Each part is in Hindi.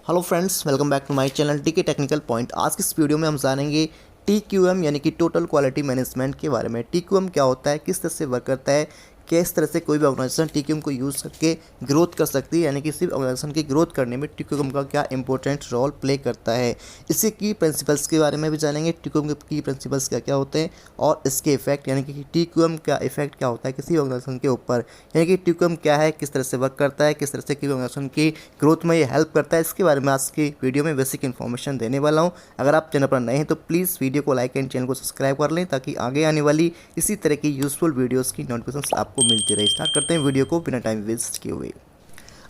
Hello friends, welcome back to my channel TK technical point. आज की इस वीडियो में हम जानेंगे टीक्यूएम यानी कि टोटल क्वालिटी मैनेजमेंट के बारे में। टीक्यूएम क्या होता है, किस तरह से वर्क करता है, किस तरह से कोई भी ऑर्गेनाइजेशन टीक्यूएम को यूज़ करके ग्रोथ कर सकती है, यानी कि किसी ऑर्गेनाइजेशन की ग्रोथ करने में टीक्यूएम का क्या इंपॉर्टेंट रोल प्ले करता है। इसके की प्रिंसिपल्स के बारे में भी जानेंगे, टीक्यूएम के की प्रिंसिपल्स क्या क्या होते हैं और इसके इफेक्ट, यानी कि टीक्यूएम का इफेक्ट क्या होता है किसी ऑर्गेनाइजेशन के ऊपर, यानी कि टीक्यूएम क्या है, किस तरह से वर्क करता है, किस तरह से किसी ऑर्गेनाइजेशन की ग्रोथ में ये हेल्प करता है। इसके बारे में आज की वीडियो में बेसिक इन्फॉर्मेशन देने वाला हूँ। अगर आप चैनल पर नए हैं तो प्लीज़ वीडियो को लाइक एंड चैनल को सब्सक्राइब कर लें ताकि आगे आने वाली इसी तरह की यूजफुल वीडियोस की नोटिफिकेशन आपको मिलती रहे। स्टार्ट करते हैं वीडियो को बिना टाइम वेस्ट किए हुए।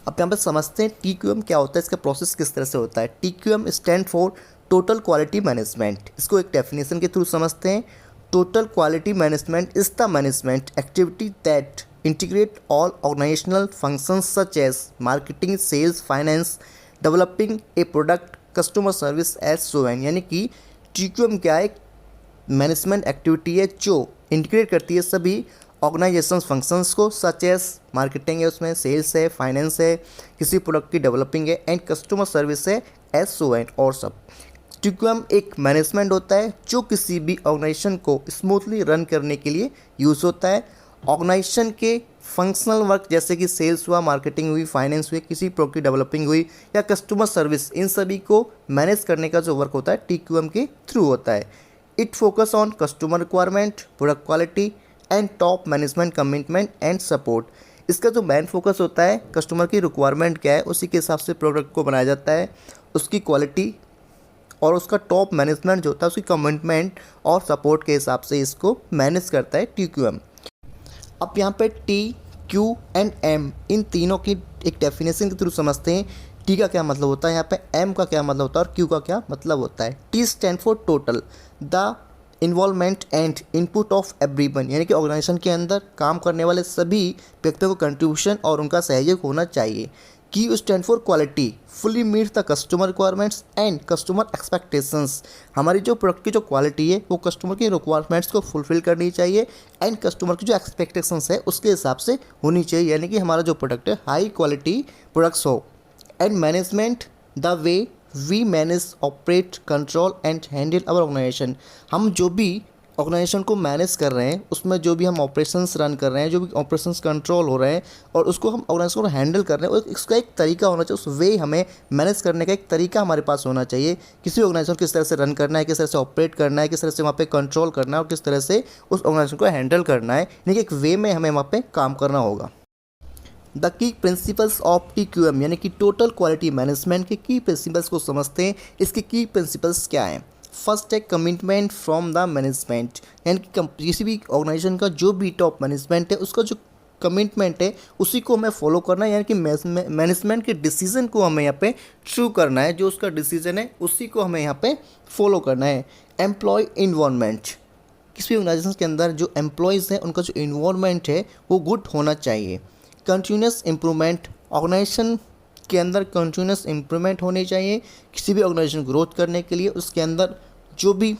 अब यहाँ पर समझते हैं टीक्यूएम क्या होता है, इसका प्रोसेस किस तरह से होता है। TQM stand for total quality management. इसको एक डेफिनेशन के थ्रू समझते हैं। Total quality management is the management activity that integrate all organizational functions such as marketing, sales, finance, developing a product, customer service as so on। यानी कि TQM क्या है, मैनेजमेंट एक्टिविटी है जो इंटीग्रेट करती है सभी ऑर्गेनाइजेशन फंक्शंस को, सच एज मार्केटिंग है, उसमें सेल्स है, फाइनेंस है, किसी प्रोडक्ट की डेवलपिंग है एंड कस्टमर सर्विस है एज सो एन और सब। TQM एक मैनेजमेंट होता है जो किसी भी ऑर्गेनाइजेशन को स्मूथली रन करने के लिए यूज़ होता है। ऑर्गेनाइजेशन के फंक्शनल वर्क जैसे कि सेल्स हुआ, मार्केटिंग हुई, फाइनेंस हुई, किसी प्रोडक्ट की डेवलपिंग हुई या कस्टमर सर्विस, इन सभी को मैनेज करने का जो वर्क होता है TQM के थ्रू होता है। It focus on customer requirement, product quality and top management commitment and support. इसका जो मेन फोकस होता है, कस्टमर की रिक्वायरमेंट क्या है उसी के हिसाब से प्रोडक्ट को बनाया जाता है, उसकी क्वालिटी और उसका टॉप मैनेजमेंट जो होता है उसकी कमिटमेंट और सपोर्ट के हिसाब से इसको मैनेज करता है TQM। अब यहाँ पे टी, क्यू एंड एम, इन तीनों की एक डेफिनेशन के थ्रू समझते हैं। टी का क्या मतलब होता है, यहाँ पे एम का क्या मतलब होता है और क्यू का क्या मतलब होता है। T stand for total, the involvement and input of everyone, यानी कि ऑर्गेनाइजेशन के अंदर काम करने वाले सभी व्यक्तियों को कंट्रीब्यूशन और उनका सहयोग होना चाहिए। Q stand for quality, fully meet the customer requirements and customer expectations, हमारी जो प्रोडक्ट की जो क्वालिटी है वो कस्टमर की रिक्वायरमेंट्स को फुलफिल करनी चाहिए एंड कस्टमर की जो एक्सपेक्टेशंस है उसके हिसाब से होनी चाहिए, यानी कि हमारा जो प्रोडक्ट है हाई क्वालिटी प्रोडक्ट्स हो। And management, the way we manage, operate, control and handle our organisation, हम जो भी ऑर्गेनाइजेशन को मैनेज कर रहे हैं उसमें जो भी हम ऑपरेशंस रन कर रहे हैं, जो भी ऑपरेशंस कंट्रोल हो रहे हैं और उसको हम ऑर्गेनाइजेशन को हैंडल कर रहे हैं, इसका एक तरीका होना चाहिए, उस वे हमें मैनेज करने का एक तरीका हमारे पास होना चाहिए। किसी ऑर्गेनाइजेशन को किस तरह से रन करना है, किस तरह से ऑपरेट करना है, किस तरह से वहाँ पे कंट्रोल करना है और किस तरह से उस ऑर्गेनाइजेशन को हैंडल करना है, यानी कि एक वे में हमें वहाँ पे काम करना होगा। The key principles of TQM यानी कि टोटल क्वालिटी मैनेजमेंट के की प्रिंसिपल्स को समझते हैं। इसके की प्रिंसिपल्स क्या हैं। फर्स्ट है कमिटमेंट फ्रॉम द मैनेजमेंट, यानी कि किसी भी ऑर्गेनाइजेशन का जो भी टॉप मैनेजमेंट है उसका जो कमिटमेंट है उसी को हमें फॉलो करना है, यानी कि मैनेजमेंट के डिसीजन को हमें यहाँ पे ट्रू करना है, जो उसका डिसीजन है उसी को हमें यहाँ पे फॉलो करना है। एम्प्लॉय इन्वॉल्वमेंट, किसी भी ऑर्गेनाइजेशन के अंदर जो एम्प्लॉयज़ हैं उनका जो इन्वॉल्वमेंट है वो गुड होना चाहिए। कंटिन्यूस इम्प्रूवमेंट, ऑर्गेनाइजेशन के अंदर कंटिन्यूस इम्प्रूवमेंट होनी चाहिए। किसी भी ऑर्गेनाइजेशन ग्रोथ करने के लिए उसके अंदर जो भी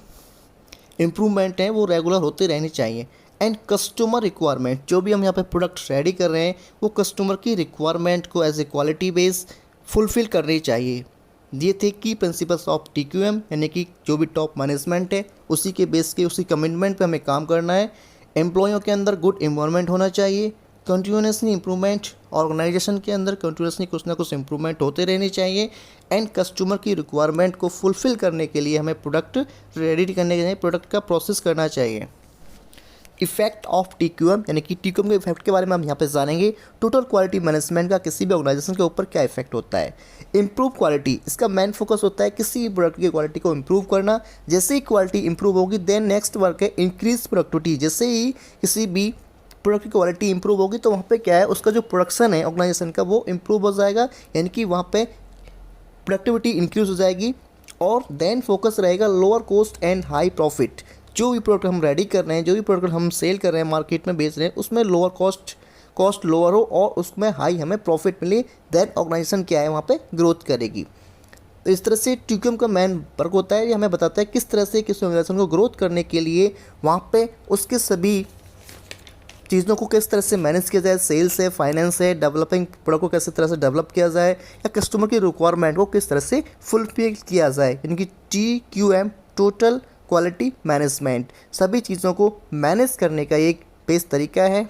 इम्प्रूवमेंट है वो रेगुलर होते रहनी चाहिए। एंड कस्टमर रिक्वायरमेंट, जो भी हम यहाँ पे प्रोडक्ट रेडी कर रहे हैं वो कस्टमर की रिक्वायरमेंट को as a quality base fulfil करनी चाहिए। ये थे की प्रिंसिपल्स ऑफ TQM, यानी कि जो भी टॉप मैनेजमेंट है उसी के बेस के उसी कमिटमेंट पे हमें काम करना है। एम्प्लॉयों के अंदर गुड इन्वायरमेंट होना चाहिए। कंटिन्यूसली इम्प्रूवमेंट, ऑर्गेनाइजेशन के अंदर कंटिन्यूसली कुछ ना कुछ इम्प्रूवमेंट होते रहने चाहिए। एंड कस्टमर की रिक्वायरमेंट को फुलफिल करने के लिए हमें प्रोडक्ट रेडी करने के लिए प्रोडक्ट का प्रोसेस करना चाहिए। इफेक्ट ऑफ TQM, यानी कि TQM के इफेक्ट के बारे में हम यहाँ पे जानेंगे। टोटल क्वालिटी मैनेजमेंट का किसी भी ऑर्गेनाइजेशन के ऊपर क्या इफेक्ट होता है। इंप्रूव क्वालिटी, इसका मेन फोकस होता है किसी भी प्रोडक्ट की क्वालिटी को इंप्रूव करना। जैसे ही क्वालिटी इंप्रूव होगी देन नेक्स्ट वर्क है इंक्रीज प्रोडक्टिविटी। जैसे ही किसी भी प्रोडक्ट की क्वालिटी इंप्रूव होगी तो वहाँ पे क्या है उसका जो प्रोडक्शन है ऑर्गेनाइजेशन का वो इंप्रूव हो जाएगा, यानी कि वहाँ पे प्रोडक्टिविटी इंक्रीज हो जाएगी। और देन फोकस रहेगा lower cost and high profit. जो भी प्रोडक्ट हम रेडी कर रहे हैं, जो भी प्रोडक्ट हम सेल कर रहे हैं, मार्केट में बेच रहे हैं, उसमें लोअर कॉस्ट लोअर हो और उसमें हाई हमें प्रॉफिट मिले, देन ऑर्गेनाइजेशन क्या है वहाँ पे ग्रोथ करेगी। तो इस तरह से TQM का मेन वर्क होता है, ये हमें बताता है किस तरह से किसी ऑर्गेनाइजेशन को ग्रोथ करने के लिए वहाँ पे उसके सभी चीज़ों को किस तरह से मैनेज किया जाए, सेल्स है, फाइनेंस है, डेवलपिंग प्रोडक्ट को किस तरह से डेवलप किया जाए, या कस्टमर की रिक्वायरमेंट को किस तरह से फुलफिल किया जाए, यानी कि TQM टोटल क्वालिटी मैनेजमेंट। सभी चीज़ों को मैनेज करने का एक बेस्ट तरीका है।